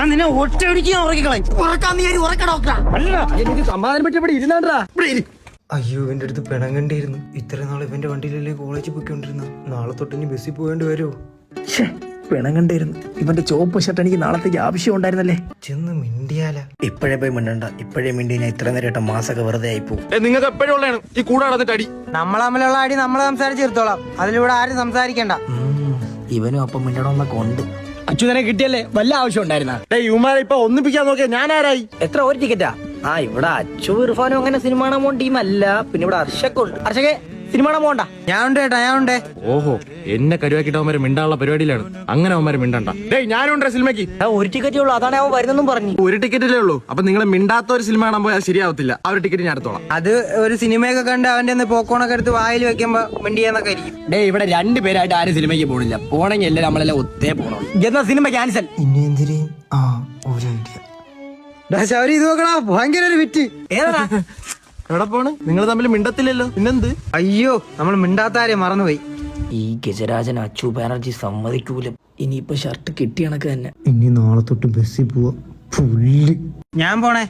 നിന്നെ ഒറ്റയടിക്കാൻ ഉറക്കിക്കളയും. എനിക്ക് സമാധാനം പറ്റി ഇവിടെ ഇരുന്നാണ്ടാ. അയ്യോ ഇവന്റെ അടുത്ത് പിണങ്ങണ്ടിയിരുന്നു. ഇത്ര നാൾ ഇവന്റെ വണ്ടിയിലല്ലേ കോളേജിൽ പോയിക്കൊണ്ടിരുന്ന. നാളെ തൊട്ട് ഇനി ബസ്സിൽ പോകേണ്ടി വരുമോ? പിണങ്ങണ്ടായിരുന്നു. ഇവന്റെ ചോപ്പ് ഷർട്ട് എനിക്ക് നാളത്തേക്ക് ആവശ്യം ഉണ്ടായിരുന്നല്ലേ. ചെന്ന് മിണ്ടിയാല. ഇപ്പോഴേ പോയി മിണ്ടണ്ട. ഇപ്പോഴേ മിണ്ടി ഞാൻ ഇത്ര നേരമായിട്ട് മാസൊക്കെ വെറുതെ ആയിപ്പോ. നിങ്ങൾക്ക് എപ്പോഴും ഉള്ളതാണ് ഈ കൂടെ നടന്നിട്ട് അടി. നമ്മൾ തമ്മിലുള്ള അടി നമ്മൾ സംസാരിച്ചെടുത്തോളാം. അതിലൂടെ ആരും സംസാരിക്കണ്ട. ഇവനും അപ്പം മിണ്ടണമെന്നൊക്കെ ഉണ്ട്. അച്യുതനെ കിട്ടിയല്ലേ വല്ല ആവശ്യം ഉണ്ടായിരുന്ന. ഇവന്മാരെ ഇപ്പൊ ഒന്നിപ്പിക്കാൻ നോക്കിയാ ഞാൻ ആരായി? എത്ര ഒരു ടിക്കറ്റാ? ഇവിടെ അച്ചു ഇർഫാനും അങ്ങനെ സിനിമ കാണാൻ പോകേണ്ട ടീമല്ല. പിന്നെ ഇവിടെ അർഷക്ക് ഉണ്ട്. അർഷക്കെ സിനിമ കാണാൻ പോകണ്ട. ഞാൻ ഉണ്ട് കേട്ടാ, ഞാൻ ഉണ്ട്. ഓഹോ, എന്നെ കരുവാക്കിട്ട് അവന്മാര് മിണ്ടാനുള്ള പരിപാടിയിലാണ്. അങ്ങനെ അവന്മാര് മിണ്ടണ്ട. ഞാനുണ്ട് സിനിമയ്ക്ക്. ഒരു ടിക്കറ്റേ ഉള്ളൂ, അതാണ് അവൻ വരുന്നെന്നും പറഞ്ഞു. ഒരു ടിക്കറ്റിലേ ഉള്ളൂ. അപ്പൊ നിങ്ങൾ മിണ്ടാത്ത ഒരു സിനിമ കാണാൻ പോയാൽ ശരിയാവത്തില്ല. ആ ഒരു ടിക്കറ്റ് ഞാൻ എടുത്തോളാം. അത് ഒരു സിനിമയൊക്കെ കണ്ട് അവന്റെ പോക്കോണൊക്കെ എടുത്ത് വായിൽ വെക്കുമ്പോ മിണ്ടിയെന്നൊക്കെ ആയിരിക്കും. ഇവിടെ രണ്ടുപേരായിട്ട് ആരും സിനിമയ്ക്ക് പോണില്ല. പോണെങ്കിൽ എല്ലാവരും നമ്മളെല്ലാം ഒത്തേ പോകണം. എന്നാ സിനിമ ക്യാൻസൽ. ഇനി എന്തിനേം ഒരു ഐഡിയ. ഇത് നോക്കണ ഭയങ്കര ഒരു വിറ്റ്. ഏതാ എവിടെ പോണ്? നിങ്ങൾ തമ്മിൽ മിണ്ടത്തില്ലല്ലോ, പിന്നെന്ത്? അയ്യോ, നമ്മൾ മിണ്ടാത്താരെ മറന്നുപോയി. ഈ ഗജരാജൻ അച്ചു ബാനർജി സമ്മതിക്കൂല. ഇനിയിപ്പോ ഷർട്ട് കിട്ടിയ കണക്ക് തന്നെ. ഇനി നാളെ തൊട്ട് ബസ്സിൽ പോവാ. പുല്ല്. ഞാൻ പോണേ.